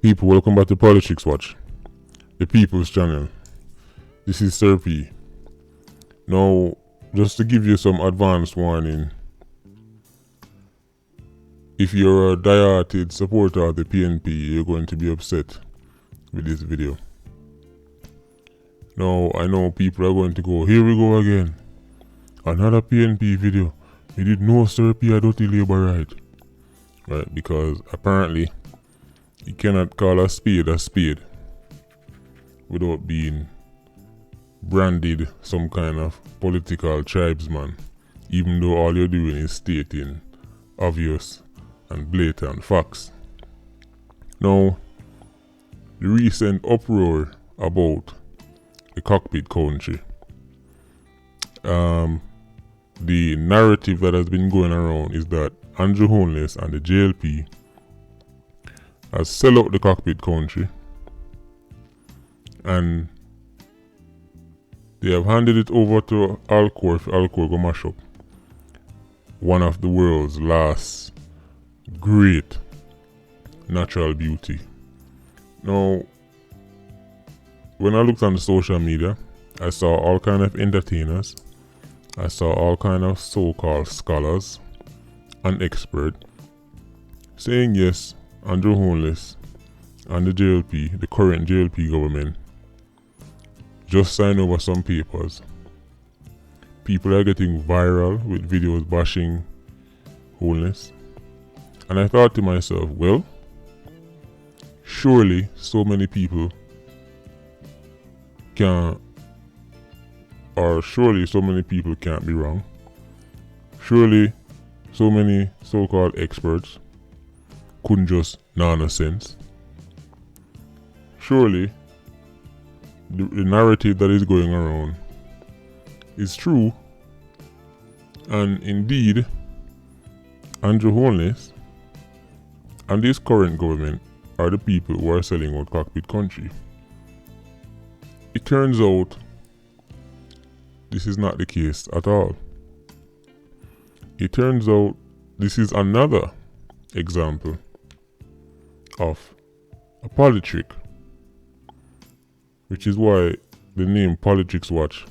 People, welcome back to Politics Watch, the People's Channel. This is Sir P. Now, just to give you some advance warning, if you're a diehard supporter of the PNP, you're going to be upset with this video. Now, I know people are going to go, here we go again, another PNP video. You did know Sir P a dirty Labour right? Because apparently, you cannot call a spade without being branded some kind of political tribesman, even though all you're doing is stating obvious and blatant facts. Now, the recent uproar about the cockpit country, the narrative that has been going around is that Andrew Holness and the JLP has sell out the cockpit country and they have handed it over to Alcor for Alcor go mash up one of the world's last great natural beauty. Now, when I looked on the social media, I saw all kind of entertainers, I saw all kind of so-called scholars and experts saying yes, Andrew Holness and the JLP, the current JLP government, just signed over some papers. People are getting viral with videos bashing Holness. And I thought to myself, well, surely so many people can't be wrong. Surely so many so-called experts couldn't just nonsense. Surely the narrative that is going around is true, and indeed Andrew Holness and this current government are the people who are selling out cockpit country. It turns out this is not the case at all. It turns out this is another example of a politrick, which is why the name Politics Watch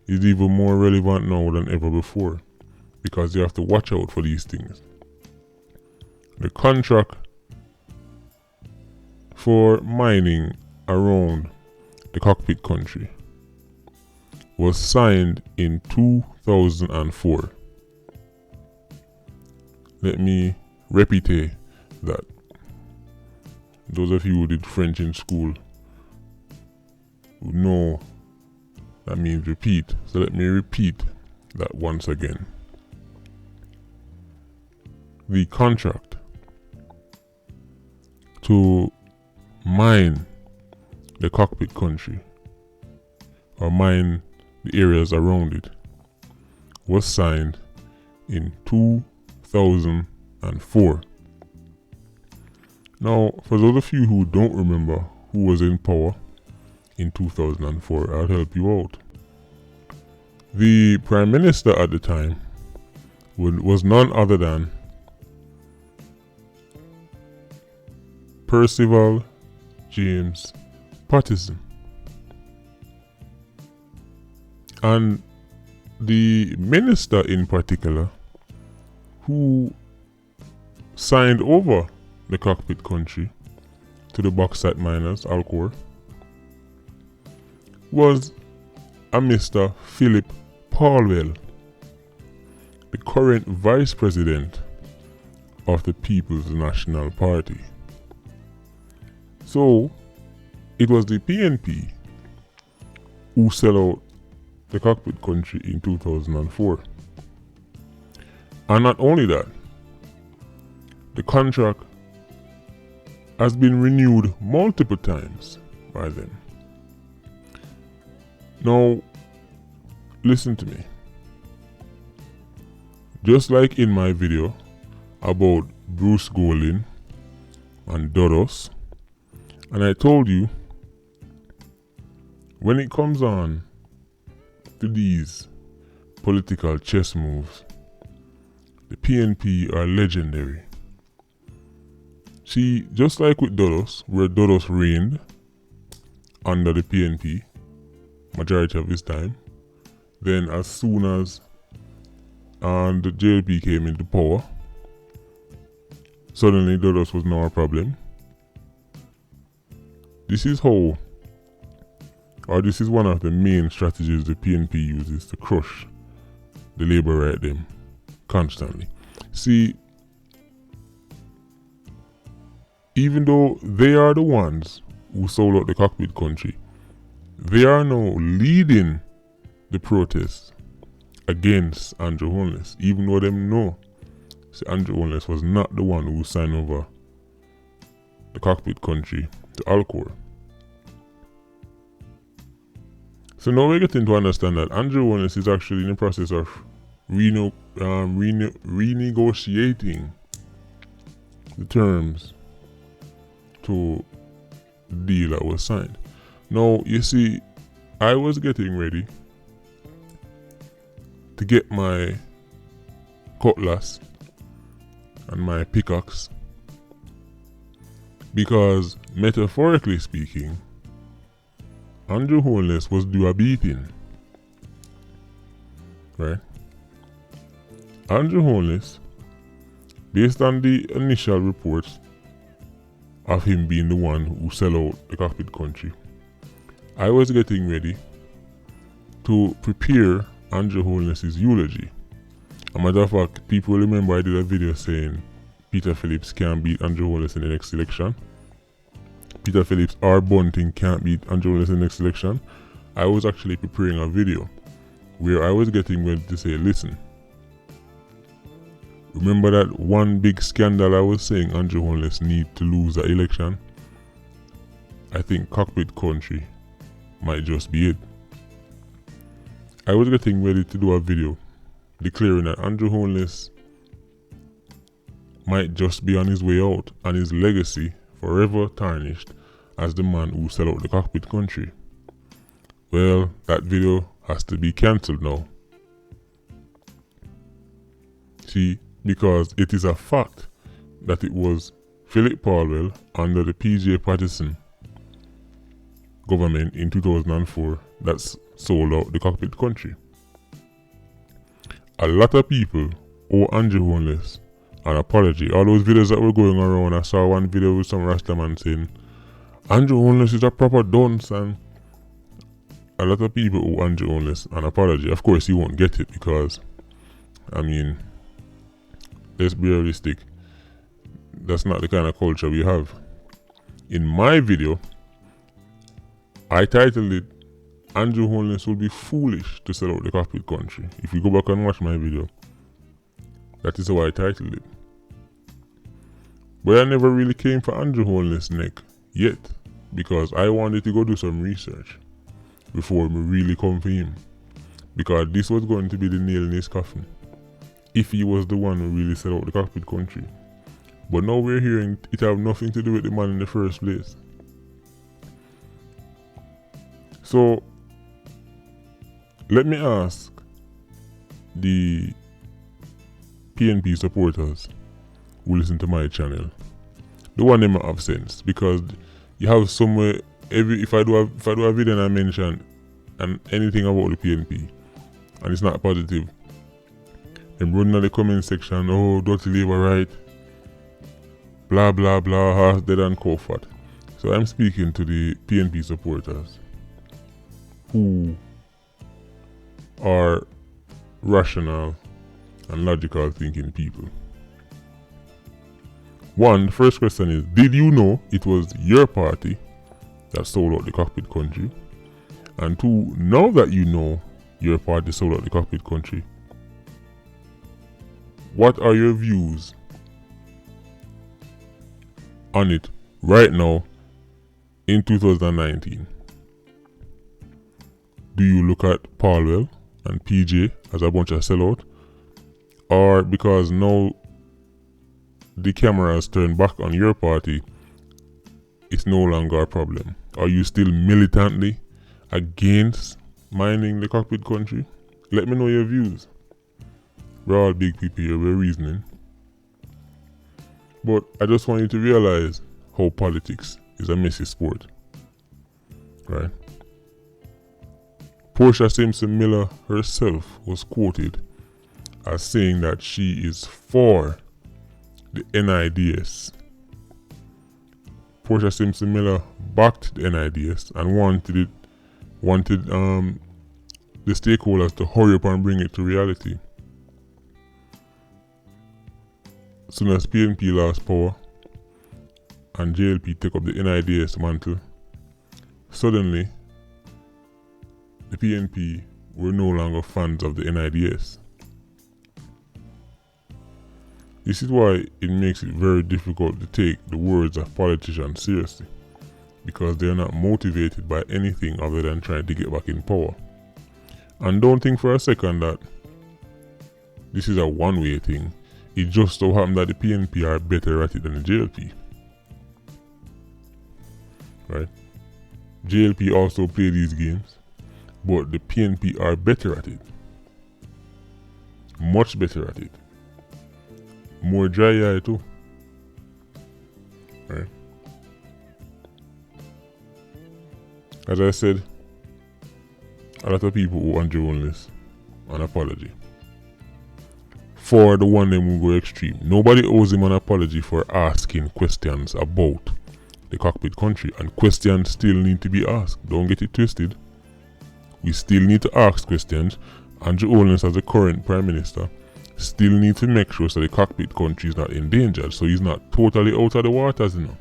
is even more relevant now than ever before, because you have to watch out for these things. The contract for mining around the cockpit country was signed in 2004. Let me repeat that. Those of you who did French in school would know that means repeat. So let me repeat that once again. The contract to mine the cockpit country or mine the areas around it was signed in 2004. Now, for those of you who don't remember who was in power in 2004, I'll help you out. The Prime Minister at the time was none other than Percival James Pattison. And the minister in particular who signed over the cockpit country to the bauxite miners, Alcor, was a Mr. Philip Paulwell, the current vice president of the People's National Party. So, it was the PNP who sell out the cockpit country in 2004. And not only that, the contract has been renewed multiple times by them. Now, listen to me. Just like in my video about Bruce Golding and Dodos, and I told you, when it comes on to these political chess moves, the PNP are legendary. See, just like with Dodos, where Dodos reigned under the PNP majority of his time, then as soon as the JLP came into power, suddenly Dodos was now a problem. This is how, or this is one of the main strategies the PNP uses to crush the Labour right them constantly. See, even though they are the ones who sold out the cockpit country, they are now leading the protests against Andrew Holness, even though them know Andrew Holness was not the one who signed over the cockpit country to Alcor. So now we're getting to understand that Andrew Holness is actually in the process of renegotiating the terms to the deal that was signed. Now, you see, I was getting ready to get my cutlass and my pickaxe because, metaphorically speaking, Andrew Holness was due a beating. Right? Andrew Holness, based on the initial reports of him being the one who sell out the cockpit country, I was getting ready to prepare Andrew Holness's eulogy. As a matter of fact, people remember I did a video saying Peter Phillips can't beat Andrew Holness in the next election. Peter Phillips or Bunting can't beat Andrew Holness in the next election. I was actually preparing a video where I was getting ready to say, listen, remember that one big scandal I was saying Andrew Holness need to lose the election? I think cockpit country might just be it. I was getting ready to do a video declaring that Andrew Holness might just be on his way out and his legacy forever tarnished as the man who sell out the cockpit country. Well, that video has to be cancelled now. See, because it is a fact that it was Philip Paulwell under the PJ Patterson government in 2004 that sold out the cockpit country. A lot of people owe Andrew Holness an apology. All those videos that were going around, I saw one video with some Rastaman saying Andrew Holness is a proper dunce, and a lot of people owe Andrew Holness an apology. Of course, he won't get it because, I mean, let's be realistic, that's not the kind of culture we have. In my video, I titled it, Andrew Holness will be foolish to sell out the cockpit country. If you go back and watch my video, that is how I titled it. But I never really came for Andrew Holness' neck yet, because I wanted to go do some research before we really come for him. Because this was going to be the nail in his coffin, if he was the one who really set out the cockpit country. But now we're hearing it have nothing to do with the man in the first place. So, let me ask the PNP supporters who listen to my channel, the one that have sense, because you have somewhere, if I do a video and I mention and anything about the PNP and it's not positive, them run in the comment section, oh, dirty Labour right, blah blah blah, horse dead and comfort. So I'm speaking to the PNP supporters who are rational and logical thinking people. One, the first question is, did you know it was your party that sold out the cockpit country? And two, now that you know your party sold out the cockpit country, what are your views on it right now in 2019? Do you look at Paulwell and PJ as a bunch of sellout? Or because now the camera has turned back on your party, it's no longer a problem? Are you still militantly against mining the cockpit country? Let me know your views. We're all big people here, we're reasoning. But I just want you to realize how politics is a messy sport. Right? Portia Simpson Miller herself was quoted as saying that she is for the NIDS. Portia Simpson Miller backed the NIDS and wanted the stakeholders to hurry up and bring it to reality. As soon as PNP lost power and JLP took up the NIDS mantle, suddenly the PNP were no longer fans of the NIDS. This is why it makes it very difficult to take the words of politicians seriously, because they are not motivated by anything other than trying to get back in power. And don't think for a second that this is a one-way thing. It just so happened that the PNP are better at it than the JLP. Right? JLP also play these games, but the PNP are better at it. Much better at it. More dry eye too. Right? As I said, a lot of people owe Andrew Holness an apology. For the one them who go extreme. Nobody owes him an apology for asking questions about the cockpit country, and questions still need to be asked. Don't get it twisted. We still need to ask questions. Andrew Holness, as the current Prime Minister, still need to make sure that the cockpit country is not endangered, so he's not totally out of the waters, you know.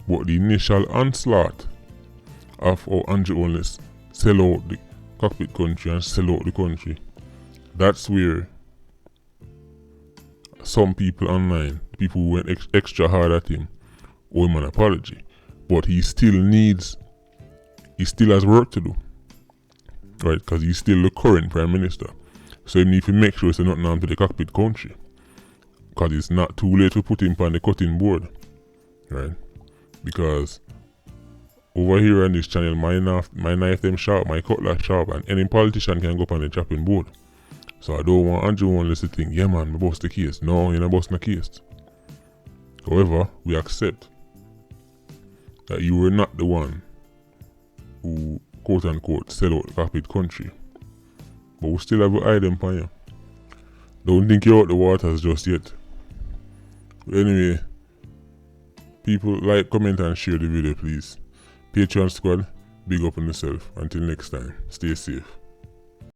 But the initial onslaught of how Andrew Holness sell out the cockpit country and sell out the country, that's where some people online, people who went extra hard at him, owe him an apology. But he still has work to do, right? Because he's still the current Prime Minister. So he need to make sure it's not known to the cockpit country, because it's not too late to put him on the cutting board, right? Because over here on this channel, my knife them sharp, my cutlass sharp, and any politician can go up on the chopping board. So I don't want Andrew Holness to think, yeah man, I bust the case. No, you're not busting the case. However, we accept that you were not the one who, quote unquote, sell out the cockpit country. But we still have an eye them on you. Don't think you're out the waters just yet. But anyway, people like, comment and share the video please. Patreon squad, big up on yourself. Until next time, stay safe.